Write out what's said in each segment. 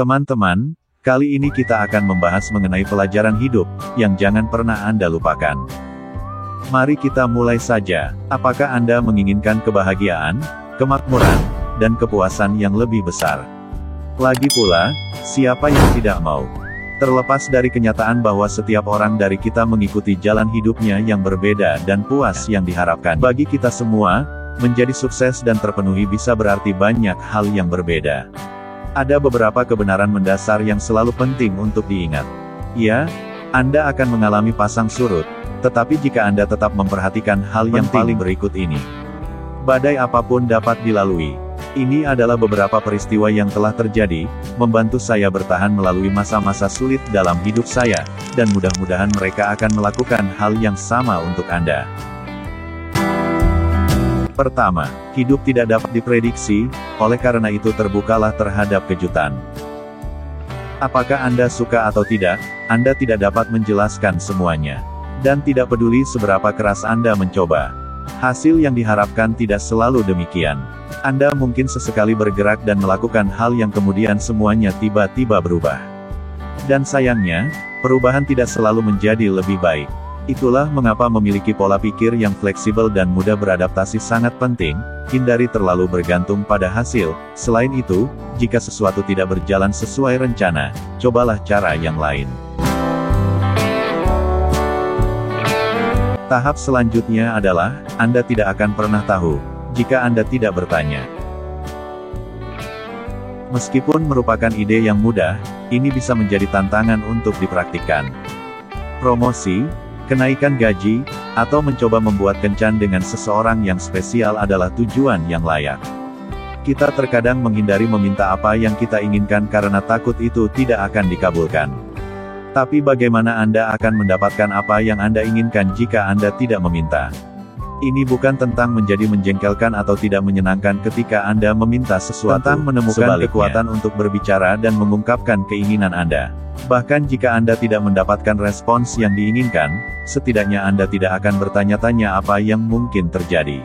Teman-teman, kali ini kita akan membahas mengenai pelajaran hidup, yang jangan pernah Anda lupakan. Mari kita mulai saja. Apakah Anda menginginkan kebahagiaan, kemakmuran, dan kepuasan yang lebih besar? Lagi pula, siapa yang tidak mau? Terlepas dari kenyataan bahwa setiap orang dari kita mengikuti jalan hidupnya yang berbeda dan puas yang diharapkan bagi kita semua, menjadi sukses dan terpenuhi bisa berarti banyak hal yang berbeda. Ada beberapa kebenaran mendasar yang selalu penting untuk diingat. Ya, Anda akan mengalami pasang surut, tetapi jika Anda tetap memperhatikan hal yang paling berikut ini. Badai apapun dapat dilalui. Ini adalah beberapa peristiwa yang telah terjadi, membantu saya bertahan melalui masa-masa sulit dalam hidup saya, dan mudah-mudahan mereka akan melakukan hal yang sama untuk Anda. Pertama, hidup tidak dapat diprediksi, oleh karena itu terbukalah terhadap kejutan. Apakah Anda suka atau tidak, Anda tidak dapat menjelaskan semuanya. Dan tidak peduli seberapa keras Anda mencoba. Hasil yang diharapkan tidak selalu demikian. Anda mungkin sesekali bergerak dan melakukan hal yang kemudian semuanya tiba-tiba berubah. Dan sayangnya, perubahan tidak selalu menjadi lebih baik. Itulah mengapa memiliki pola pikir yang fleksibel dan mudah beradaptasi sangat penting. Hindari terlalu bergantung pada hasil. Selain itu, jika sesuatu tidak berjalan sesuai rencana, cobalah cara yang lain. Tahap selanjutnya adalah, Anda tidak akan pernah tahu, jika Anda tidak bertanya. Meskipun merupakan ide yang mudah, ini bisa menjadi tantangan untuk dipraktikkan. Promosi, kenaikan gaji, atau mencoba membuat kencan dengan seseorang yang spesial adalah tujuan yang layak. Kita terkadang menghindari meminta apa yang kita inginkan karena takut itu tidak akan dikabulkan. Tapi bagaimana Anda akan mendapatkan apa yang Anda inginkan jika Anda tidak meminta? Ini bukan tentang menjadi menjengkelkan atau tidak menyenangkan ketika Anda meminta sesuatu, tentang menemukan kekuatan untuk berbicara dan mengungkapkan keinginan Anda. Bahkan jika Anda tidak mendapatkan respons yang diinginkan, setidaknya Anda tidak akan bertanya-tanya apa yang mungkin terjadi.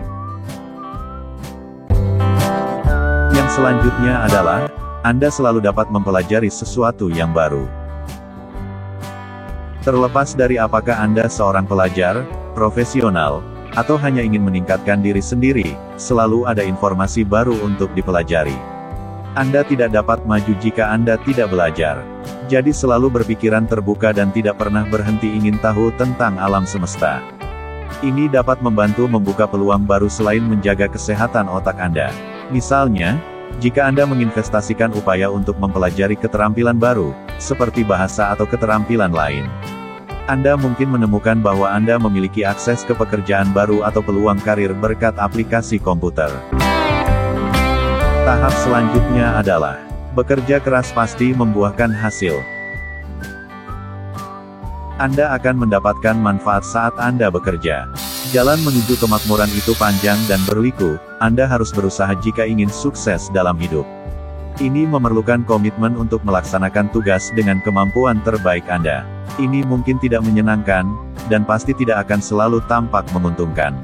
Yang selanjutnya adalah, Anda selalu dapat mempelajari sesuatu yang baru. Terlepas dari apakah Anda seorang pelajar, profesional, atau hanya ingin meningkatkan diri sendiri, selalu ada informasi baru untuk dipelajari. Anda tidak dapat maju jika Anda tidak belajar. Jadi selalu berpikiran terbuka dan tidak pernah berhenti ingin tahu tentang alam semesta. Ini dapat membantu membuka peluang baru selain menjaga kesehatan otak Anda. Misalnya, jika Anda menginvestasikan upaya untuk mempelajari keterampilan baru, seperti bahasa atau keterampilan lain, Anda mungkin menemukan bahwa Anda memiliki akses ke pekerjaan baru atau peluang karir berkat aplikasi komputer. Tahap selanjutnya adalah, bekerja keras pasti membuahkan hasil. Anda akan mendapatkan manfaat saat Anda bekerja. Jalan menuju kemakmuran itu panjang dan berliku, Anda harus berusaha jika ingin sukses dalam hidup. Ini memerlukan komitmen untuk melaksanakan tugas dengan kemampuan terbaik Anda. Ini mungkin tidak menyenangkan, dan pasti tidak akan selalu tampak menguntungkan.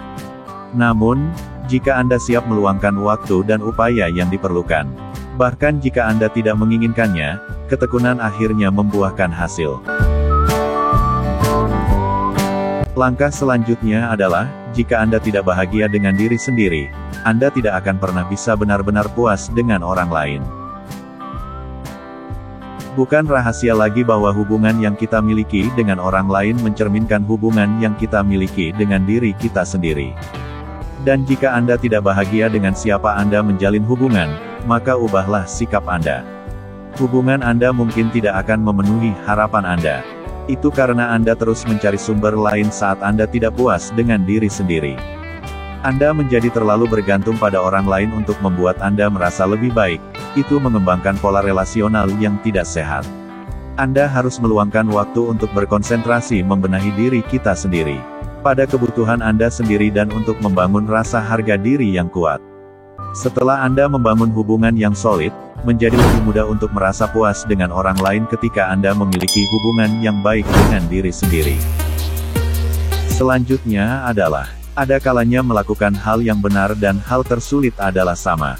Namun, jika Anda siap meluangkan waktu dan upaya yang diperlukan, bahkan jika Anda tidak menginginkannya, ketekunan akhirnya membuahkan hasil. Langkah selanjutnya adalah, jika Anda tidak bahagia dengan diri sendiri, Anda tidak akan pernah bisa benar-benar puas dengan orang lain. Bukan rahasia lagi bahwa hubungan yang kita miliki dengan orang lain mencerminkan hubungan yang kita miliki dengan diri kita sendiri. Dan jika Anda tidak bahagia dengan siapa Anda menjalin hubungan, maka ubahlah sikap Anda. Hubungan Anda mungkin tidak akan memenuhi harapan Anda. Itu karena Anda terus mencari sumber lain saat Anda tidak puas dengan diri sendiri. Anda menjadi terlalu bergantung pada orang lain untuk membuat Anda merasa lebih baik. Itu mengembangkan pola relasional yang tidak sehat. Anda harus meluangkan waktu untuk berkonsentrasi membenahi diri kita sendiri, pada kebutuhan Anda sendiri dan untuk membangun rasa harga diri yang kuat. Setelah Anda membangun hubungan yang solid, menjadi lebih mudah untuk merasa puas dengan orang lain ketika Anda memiliki hubungan yang baik dengan diri sendiri. Selanjutnya adalah, ada kalanya melakukan hal yang benar dan hal tersulit adalah sama.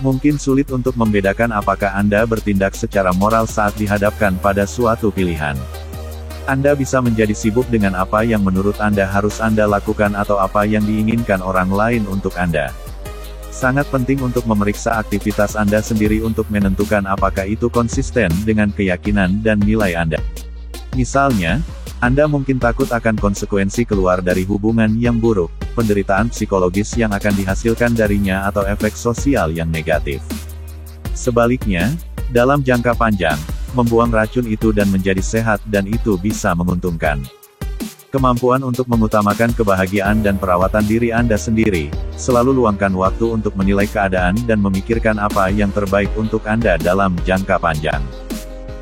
Mungkin sulit untuk membedakan apakah Anda bertindak secara moral saat dihadapkan pada suatu pilihan. Anda bisa menjadi sibuk dengan apa yang menurut Anda harus Anda lakukan atau apa yang diinginkan orang lain untuk Anda. Sangat penting untuk memeriksa aktivitas Anda sendiri untuk menentukan apakah itu konsisten dengan keyakinan dan nilai Anda. Misalnya, Anda mungkin takut akan konsekuensi keluar dari hubungan yang buruk, penderitaan psikologis yang akan dihasilkan darinya atau efek sosial yang negatif. Sebaliknya, dalam jangka panjang, membuang racun itu dan menjadi sehat dan itu bisa menguntungkan. Kemampuan untuk mengutamakan kebahagiaan dan perawatan diri Anda sendiri, selalu luangkan waktu untuk menilai keadaan dan memikirkan apa yang terbaik untuk Anda dalam jangka panjang.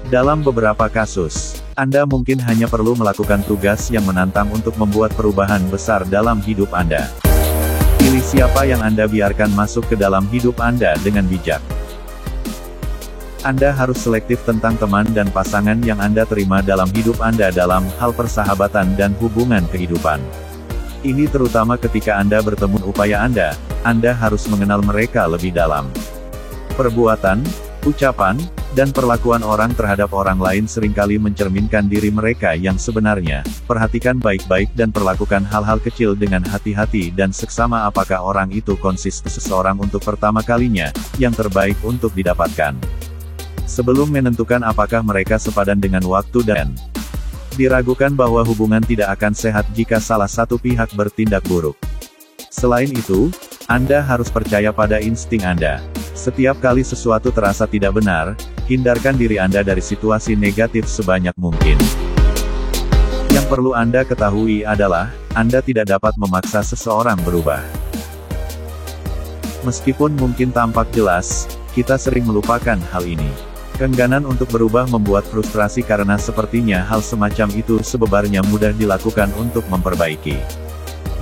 Dalam beberapa kasus, Anda mungkin hanya perlu melakukan tugas yang menantang untuk membuat perubahan besar dalam hidup Anda. Pilih siapa yang Anda biarkan masuk ke dalam hidup Anda dengan bijak. Anda harus selektif tentang teman dan pasangan yang Anda terima dalam hidup Anda dalam hal persahabatan dan hubungan kehidupan. Ini terutama ketika Anda bertemu upaya Anda harus mengenal mereka lebih dalam. Perbuatan, ucapan, dan perlakuan orang terhadap orang lain seringkali mencerminkan diri mereka yang sebenarnya. Perhatikan baik-baik dan perlakukan hal-hal kecil dengan hati-hati dan seksama apakah orang itu konsisten seseorang untuk pertama kalinya, yang terbaik untuk didapatkan. Sebelum menentukan apakah mereka sepadan dengan waktu dan diragukan bahwa hubungan tidak akan sehat jika salah satu pihak bertindak buruk. Selain itu, Anda harus percaya pada insting Anda. Setiap kali sesuatu terasa tidak benar, hindarkan diri Anda dari situasi negatif sebanyak mungkin. Yang perlu Anda ketahui adalah, Anda tidak dapat memaksa seseorang berubah. Meskipun mungkin tampak jelas, kita sering melupakan hal ini. Keengganan untuk berubah membuat frustrasi karena sepertinya hal semacam itu sebenarnya mudah dilakukan untuk memperbaiki.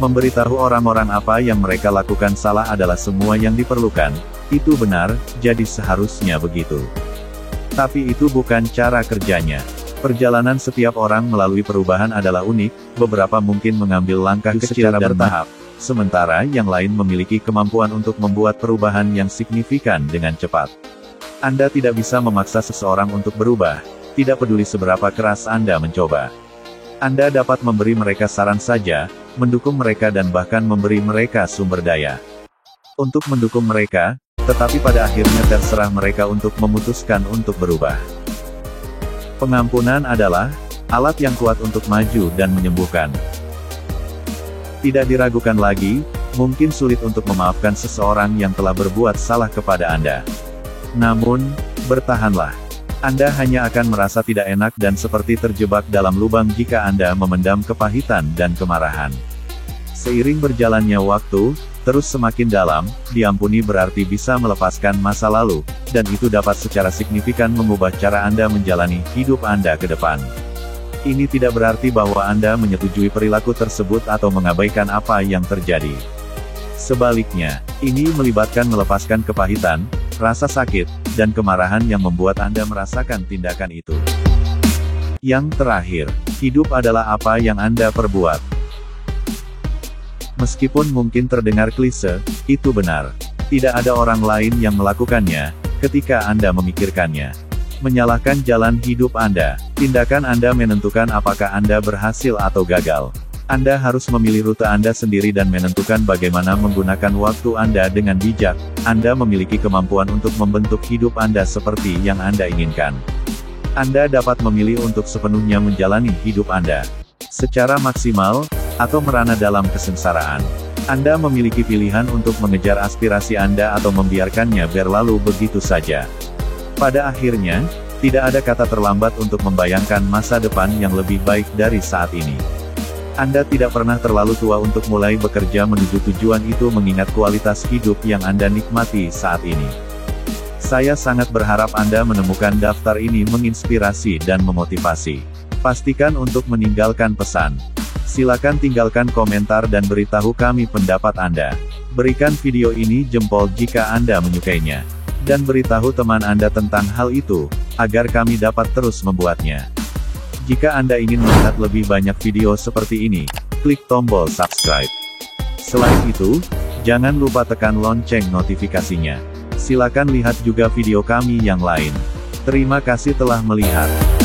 Memberitahu orang-orang apa yang mereka lakukan salah adalah semua yang diperlukan. Itu benar, jadi seharusnya begitu. Tapi itu bukan cara kerjanya. Perjalanan setiap orang melalui perubahan adalah unik, beberapa mungkin mengambil langkah kecil dan bertahap, sementara yang lain memiliki kemampuan untuk membuat perubahan yang signifikan dengan cepat. Anda tidak bisa memaksa seseorang untuk berubah, tidak peduli seberapa keras Anda mencoba. Anda dapat memberi mereka saran saja, mendukung mereka dan bahkan memberi mereka sumber daya untuk mendukung mereka, tetapi pada akhirnya terserah mereka untuk memutuskan untuk berubah. Pengampunan adalah alat yang kuat untuk maju dan menyembuhkan. Tidak diragukan lagi, mungkin sulit untuk memaafkan seseorang yang telah berbuat salah kepada Anda. Namun, bertahanlah. Anda hanya akan merasa tidak enak dan seperti terjebak dalam lubang jika Anda memendam kepahitan dan kemarahan. Seiring berjalannya waktu, terus semakin dalam, diampuni berarti bisa melepaskan masa lalu, dan itu dapat secara signifikan mengubah cara Anda menjalani hidup Anda ke depan. Ini tidak berarti bahwa Anda menyetujui perilaku tersebut atau mengabaikan apa yang terjadi. Sebaliknya, ini melibatkan melepaskan kepahitan, rasa sakit, dan kemarahan yang membuat Anda merasakan tindakan itu. Yang terakhir, hidup adalah apa yang Anda perbuat. Meskipun mungkin terdengar klise, itu benar. Tidak ada orang lain yang melakukannya, ketika Anda memikirkannya. Menyalahkan jalan hidup Anda. Tindakan Anda menentukan apakah Anda berhasil atau gagal. Anda harus memilih rute Anda sendiri dan menentukan bagaimana menggunakan waktu Anda dengan bijak. Anda memiliki kemampuan untuk membentuk hidup Anda seperti yang Anda inginkan. Anda dapat memilih untuk sepenuhnya menjalani hidup Anda secara maksimal, atau merana dalam kesengsaraan. Anda memiliki pilihan untuk mengejar aspirasi Anda atau membiarkannya berlalu begitu saja. Pada akhirnya, tidak ada kata terlambat untuk membayangkan masa depan yang lebih baik dari saat ini. Anda tidak pernah terlalu tua untuk mulai bekerja menuju tujuan itu mengingat kualitas hidup yang Anda nikmati saat ini. Saya sangat berharap Anda menemukan daftar ini menginspirasi dan memotivasi. Pastikan untuk meninggalkan pesan. Silakan tinggalkan komentar dan beritahu kami pendapat Anda. Berikan video ini jempol jika Anda menyukainya. Dan beritahu teman Anda tentang hal itu, agar kami dapat terus membuatnya. Jika Anda ingin melihat lebih banyak video seperti ini, klik tombol subscribe. Selain itu, jangan lupa tekan lonceng notifikasinya. Silakan lihat juga video kami yang lain. Terima kasih telah melihat.